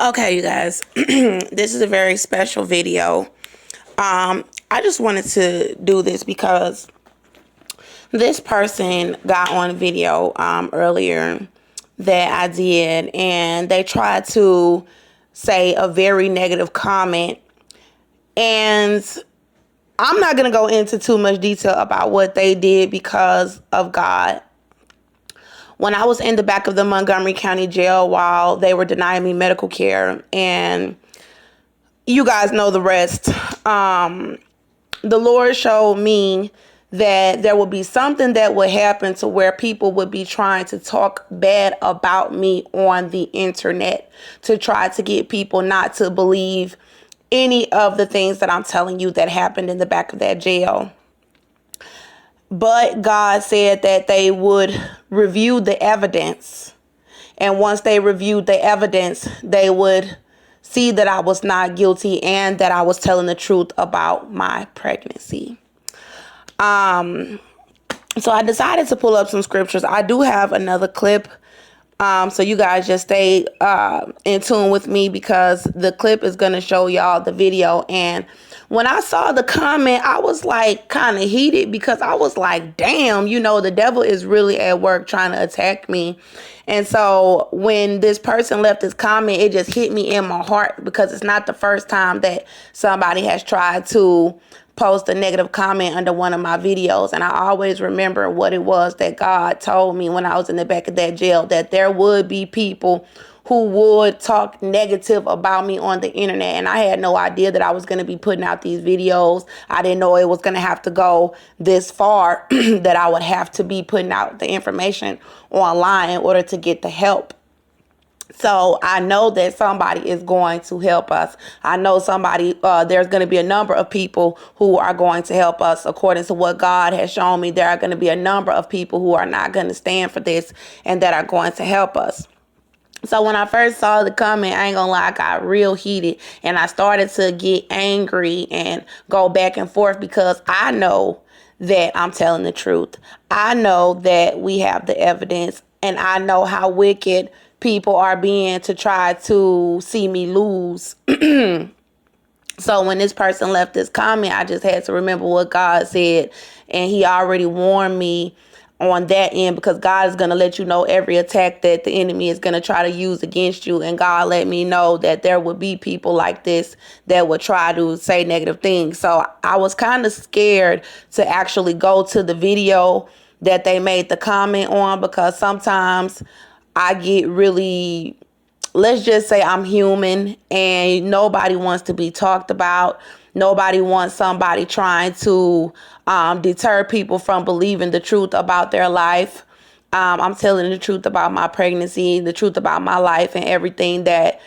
Okay, you guys, this is a very special video. I just wanted to do this because this person got on video earlier that I did, and they tried to say a very negative comment. And I'm not going to go into too much detail about what they did because of God. When I was in the back of the Montgomery County Jail while they were denying me medical care, and you guys know the rest, the Lord showed me that there would be something that would happen to where people would be trying to talk bad about me on the internet to try to get people not to believe any of the things that I'm telling you that happened in the back of that jail. But God said that they would review the evidence. And once they reviewed the evidence, they would see that I was not guilty and that I was telling the truth about my pregnancy. So I decided to pull up some scriptures. I do have another clip. So you guys just stay in tune with me because the clip is going to show y'all the video. And when I saw the comment, I was like kind of heated because I was like, damn, the devil is really at work trying to attack me. And so when this person left this comment, it just hit me in my heart because it's not the first time that somebody has tried to post a negative comment under one of my videos. And I always remember what it was that God told me when I was in the back of that jail, that there would be people who would talk negative about me on the internet. And I had no idea that I was going to be putting out these videos. I didn't know it was going to have to go this far, that I would have to be putting out the information online in order to get the help. So I know that somebody is going to help us. I know there's going to be a number of people who are going to help us. According to what God has shown me, there are going to be a number of people who are not going to stand for this and that are going to help us. So when I first saw the comment, I ain't gonna lie, I got real heated and I started to get angry and go back and forth because I know that I'm telling the truth. I know that we have the evidence, and I know how wicked people are being to try to see me lose. So when this person left this comment, I just had to remember what God said, and he already warned me on that end, because God is going to let you know every attack that the enemy is going to try to use against you. And God let me know that there would be people like this that would try to say negative things. So I was kind of scared to actually go to the video that they made the comment on, because sometimes I get really, let's just say I'm human, and nobody wants to be talked about. Nobody wants somebody trying to deter people from believing the truth about their life. I'm telling the truth about my pregnancy, the truth about my life, and everything that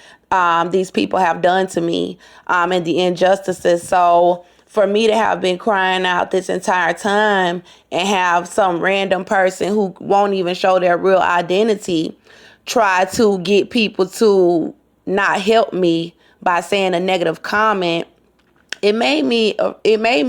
these people have done to me, and the injustices. So for me to have been crying out this entire time and have some random person who won't even show their real identity try to get people to not help me by saying a negative comment, it made me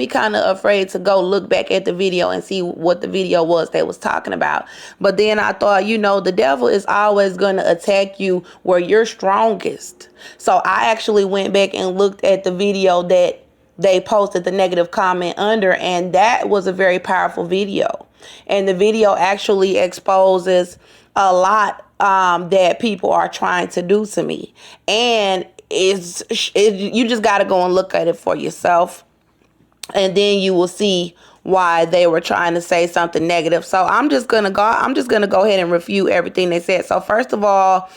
kind of afraid to go look back at the video and see what the video was they was talking about. But then I thought, the devil is always going to attack you where you're strongest. So I actually went back and looked at the video that they posted the negative comment under, and that was a very powerful video. And the video actually exposes a lot that people are trying to do to me. And you just got to go and look at it for yourself, and then you will see why they were trying to say something negative. So I'm just gonna go ahead and review everything they said. So first of all,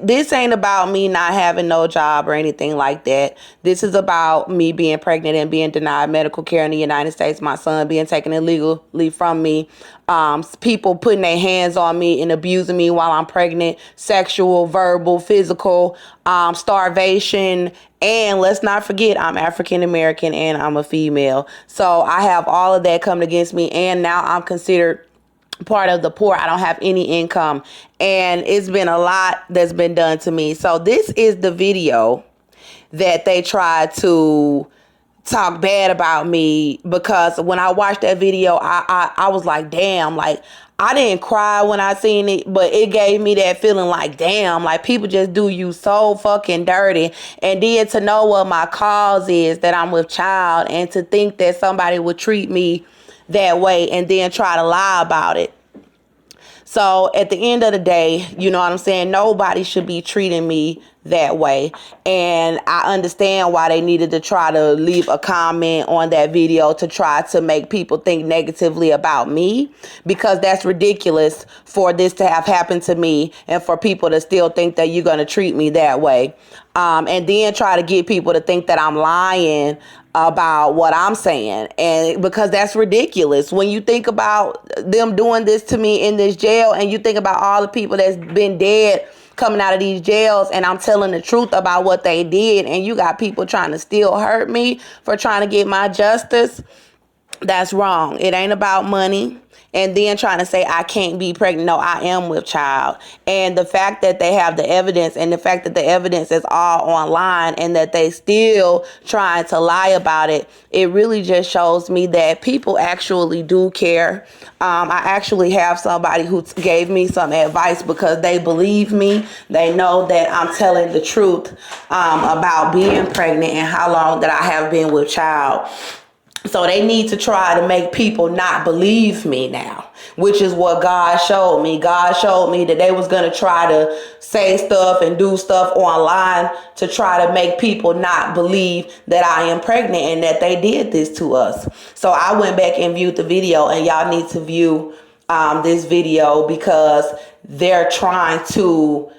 this ain't about me not having no job or anything like that. This is about me being pregnant and being denied medical care in the United States, my son being taken illegally from me, people putting their hands on me and abusing me while I'm pregnant, sexual, verbal, physical, starvation, and let's not forget I'm African American and I'm a female. So I have all of that coming against me, and now I'm considered part of the poor. I don't have any income, and it's been a lot that's been done to me. So this is the video that they tried to talk bad about me, because when I watched that video, I was like, damn, like I didn't cry when I seen it, but it gave me that feeling like, damn, like people just do you so fucking dirty. And then to know what my cause is, that I'm with child, and to think that somebody would treat me that way and then try to lie about it. So at the end of the day, you know what I'm saying? Nobody should be treating me that way. And I understand why they needed to try to leave a comment on that video to try to make people think negatively about me, because that's ridiculous for this to have happened to me and for people to still think that you're going to treat me that way. And then try to get people to think that I'm lying about what I'm saying. And because that's ridiculous. When you think about them doing this to me in this jail, and you think about all the people that's been dead coming out of these jails, and I'm telling the truth about what they did, and you got people trying to still hurt me for trying to get my justice, that's wrong. It ain't about money. And then trying to say I can't be pregnant. No, I am with child. And the fact that they have the evidence, and the fact that the evidence is all online, and that they still trying to lie about it, it really just shows me that people actually do care. I actually have somebody who gave me some advice because they believe me. They know that I'm telling the truth about being pregnant and how long that I have been with child. So they need to try to make people not believe me now, which is what God showed me. God showed me that they was going to try to say stuff and do stuff online to try to make people not believe that I am pregnant and that they did this to us. So I went back and viewed the video, and y'all need to view this video, because they're trying to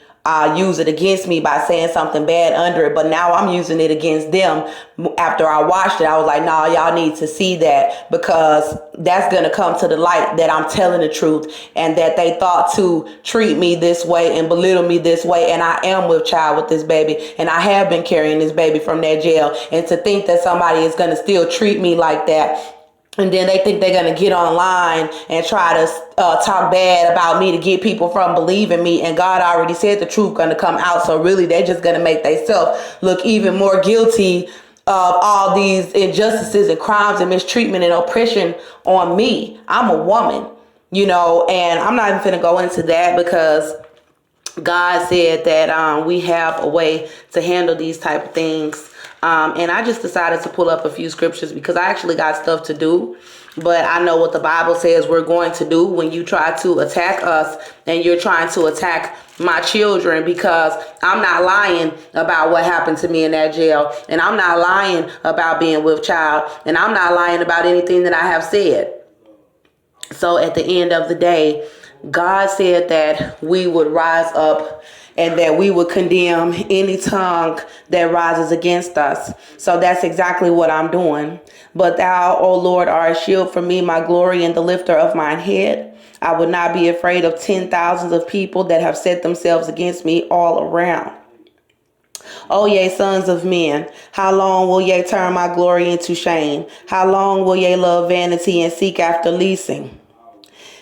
use it against me by saying something bad under it. But now I'm using it against them. After I watched it, I was like, nah, y'all need to see that, because that's going to come to the light that I'm telling the truth, and that they thought to treat me this way and belittle me this way. And I am with child with this baby, and I have been carrying this baby from that jail. And to think that somebody is going to still treat me like that, and then they think they're going to get online and try to talk bad about me to get people from believing me. And God already said the truth going to come out. So really, they're just going to make themselves look even more guilty of all these injustices and crimes and mistreatment and oppression on me. I'm a woman, you know, and I'm not even going to go into that, because God said that we have a way to handle these type of things. And I just decided to pull up a few scriptures, because I actually got stuff to do. But I know what the Bible says we're going to do when you try to attack us and you're trying to attack my children, because I'm not lying about what happened to me in that jail. And I'm not lying about being with child. And I'm not lying about anything that I have said. So at the end of the day, God said that we would rise up and that we would condemn any tongue that rises against us. So that's exactly what I'm doing. But thou, O Lord, art a shield for me, my glory, and the lifter of mine head. I would not be afraid of 10,000s of people that have set themselves against me all around. O ye sons of men, how long will ye turn my glory into shame? How long will ye love vanity and seek after leasing?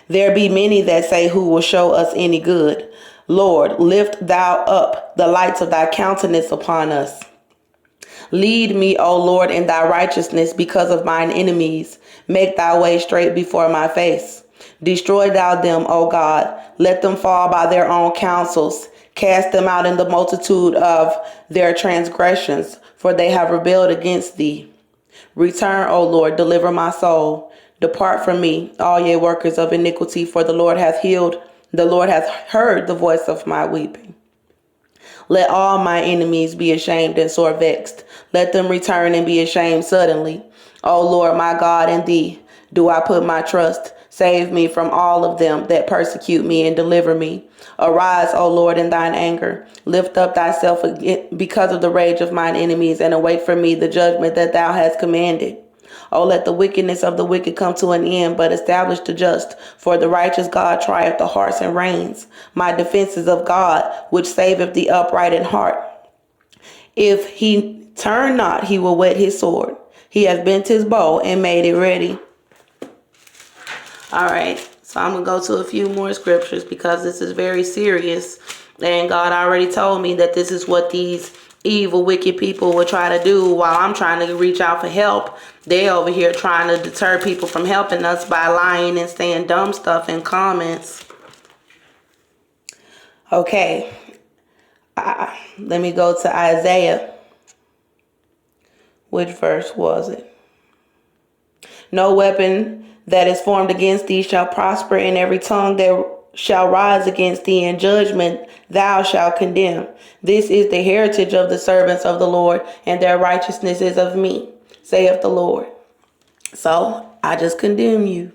There be many that say, who will show us any good? Lord, lift thou up the lights of thy countenance upon us. Lead me, O Lord, in thy righteousness because of mine enemies. Make thy way straight before my face. Destroy thou them, O God. Let them fall by their own counsels. Cast them out in the multitude of their transgressions, for they have rebelled against thee. Return, O Lord, deliver my soul. Depart from me, all ye workers of iniquity, for the Lord hath heard the voice of my weeping. Let all my enemies be ashamed and sore vexed. Let them return and be ashamed suddenly. O Lord, my God, in thee do I put my trust. Save me from all of them that persecute me and deliver me. Arise, O Lord, in thine anger. Lift up thyself because of the rage of mine enemies, and await for me the judgment that thou hast commanded. Oh, let the wickedness of the wicked come to an end, but establish the just. For the righteous God trieth the hearts and reigns. My defense is of God, which saveth the upright in heart. If he turn not, he will whet his sword. He has bent his bow and made it ready. All right, so I'm going to go to a few more scriptures, because this is very serious. And God already told me that this is what these evil, wicked people will try to do while I'm trying to reach out for help. They over here trying to deter people from helping us by lying and saying dumb stuff in comments. Okay, let me go to Isaiah. Which verse was it? No weapon that is formed against thee shall prosper, and every tongue that shall rise against thee in judgment thou shalt condemn. This is the heritage of the servants of the Lord, and their righteousness is of me, saith the Lord. So I just condemn you.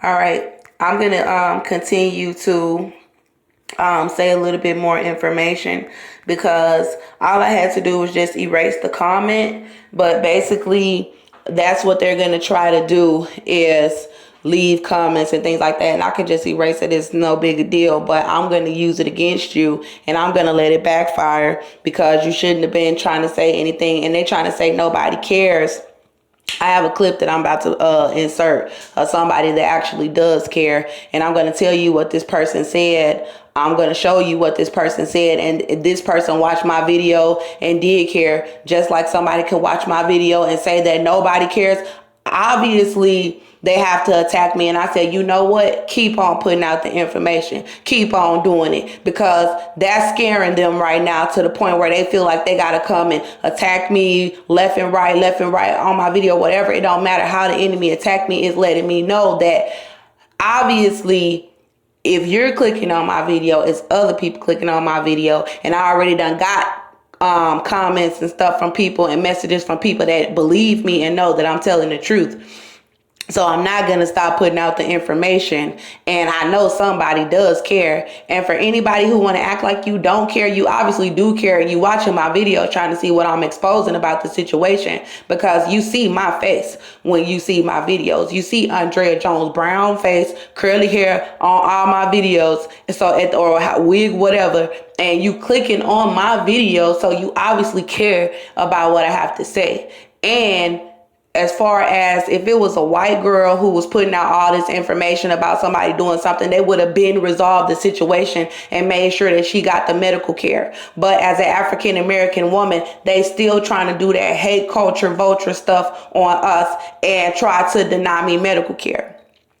All right, I'm gonna continue to say a little bit more information, because all I had to do was just erase the comment. But basically, that's what they're going to try to do, is leave comments and things like that. And I can just erase it. It's no big deal. But I'm going to use it against you, and I'm going to let it backfire, because you shouldn't have been trying to say anything. And they're trying to say nobody cares. I have a clip that I'm about to insert of somebody that actually does care. And I'm going to tell you what this person said. I'm going to show you what this person said. And this person watched my video and did care. Just like somebody can watch my video and say that nobody cares. Obviously, they have to attack me. And I said, you know what? Keep on putting out the information. Keep on doing it, because that's scaring them right now to the point where they feel like they got to come and attack me left and right on my video, whatever. It don't matter how the enemy attack me. Is letting me know that obviously, if you're clicking on my video, it's other people clicking on my video. And I already done got comments and stuff from people and messages from people that believe me and know that I'm telling the truth. So I'm not going to stop putting out the information. And I know somebody does care. And for anybody who want to act like you don't care, you obviously do care. And you watching my video trying to see what I'm exposing about the situation, because you see my face when you see my videos. You see Andrea Jones' brown face, curly hair on all my videos. So or wig, whatever. And you clicking on my video. So you obviously care about what I have to say. And as far as if it was a white girl who was putting out all this information about somebody doing something, they would have been resolved the situation and made sure that she got the medical care. But as an African American woman, they still trying to do that hate culture vulture stuff on us and try to deny me medical care.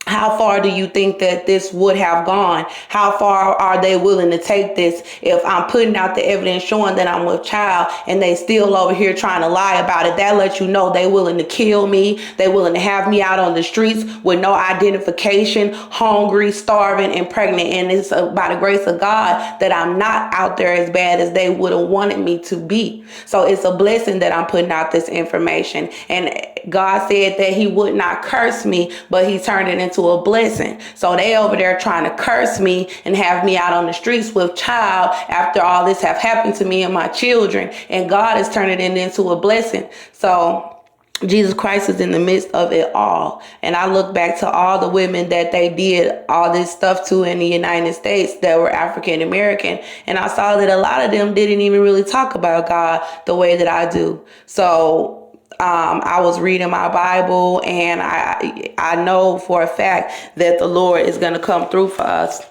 How far do you think that this would have gone? How far are they willing to take this if I'm putting out the evidence showing that I'm a child and they still over here trying to lie about it? That lets you know they willing to kill me. They willing to have me out on the streets with no identification, hungry, starving, and pregnant. And it's by the grace of God that I'm not out there as bad as they would have wanted me to be. So it's a blessing that I'm putting out this information. And God said that he would not curse me, but he turned it into a blessing. So they over there trying to curse me and have me out on the streets with child after all this have happened to me and my children. And God is turning it into a blessing. So Jesus Christ is in the midst of it all. And I look back to all the women that they did all this stuff to in the United States that were African American. And I saw that a lot of them didn't even really talk about God the way that I do. So I was reading my Bible, and I know for a fact that the Lord is going to come through for us.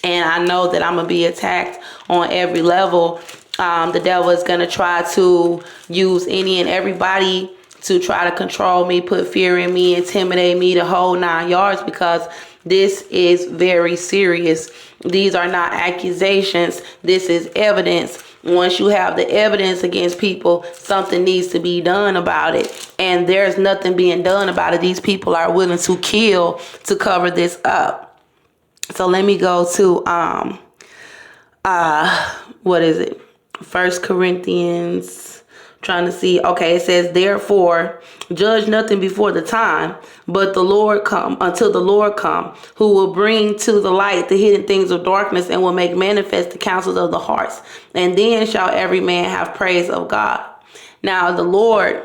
And I know that I'm going to be attacked on every level. The devil is going to try to use any and everybody to try to control me, put fear in me, intimidate me, the whole 9 yards, because this is very serious. These are not accusations. This is evidence. Once you have the evidence against people, something needs to be done about it. And there's nothing being done about it. These people are willing to kill to cover this up. So let me go to what is it? 1 Corinthians. Trying to see. Okay, it says, therefore, judge nothing before the time, but the Lord come, until the Lord come, who will bring to the light the hidden things of darkness and will make manifest the counsels of the hearts. And then shall every man have praise of God. Now, the Lord,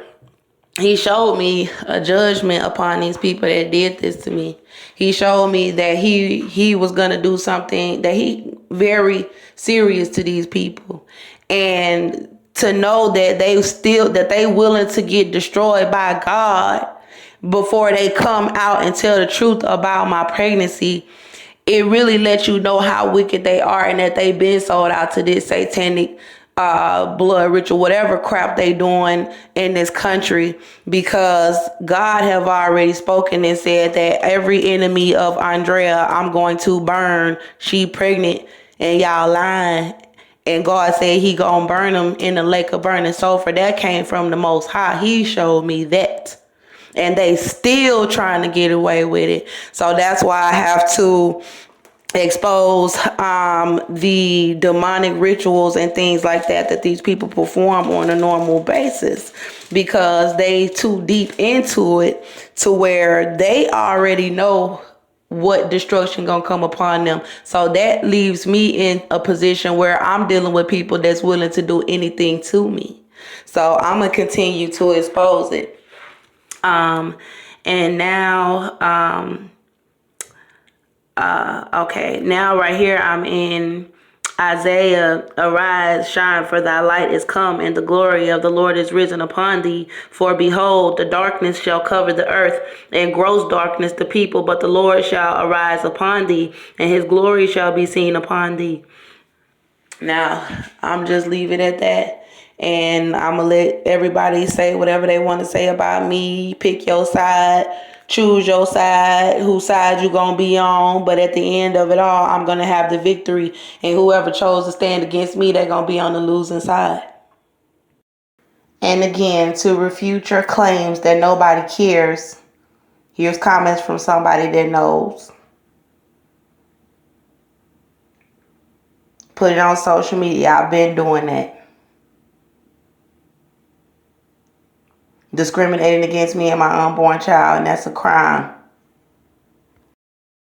he showed me a judgment upon these people that did this to me. He showed me that he was going to do something that he very serious to these people. And to know that they willing to get destroyed by God before they come out and tell the truth about my pregnancy it really lets you know how wicked they are, and that they've been sold out to this satanic blood ritual, whatever crap they doing in this country, because God have already spoken and said that every enemy of Andrea I'm going to burn. She pregnant and y'all lying. And God said he gonna burn them in the lake of burning sulfur. That came from the Most High. He showed me that. And they still trying to get away with it. So that's why I have to expose the demonic rituals and things like that these people perform on a normal basis, because they too deep into it to where they already know what destruction gonna come upon them. So that leaves me in a position where I'm dealing with people that's willing to do anything to me. So I'm gonna continue to expose it. And now, okay, now right here I'm in Isaiah. Arise, shine, for thy light is come, and the glory of the Lord is risen upon thee. For behold, the darkness shall cover the earth, and gross darkness the people, but the Lord shall arise upon thee, and his glory shall be seen upon thee. Now, I'm just leave it at that. And I'm going to let everybody say whatever they want to say about me. Pick your side. Choose your side. Whose side you going to be on. But at the end of it all, I'm going to have the victory. And whoever chose to stand against me, they're going to be on the losing side. And again, to refute your claims that nobody cares, here's comments from somebody that knows. Put it on social media. I've been doing that. Discriminating against me and my unborn child, and that's a crime.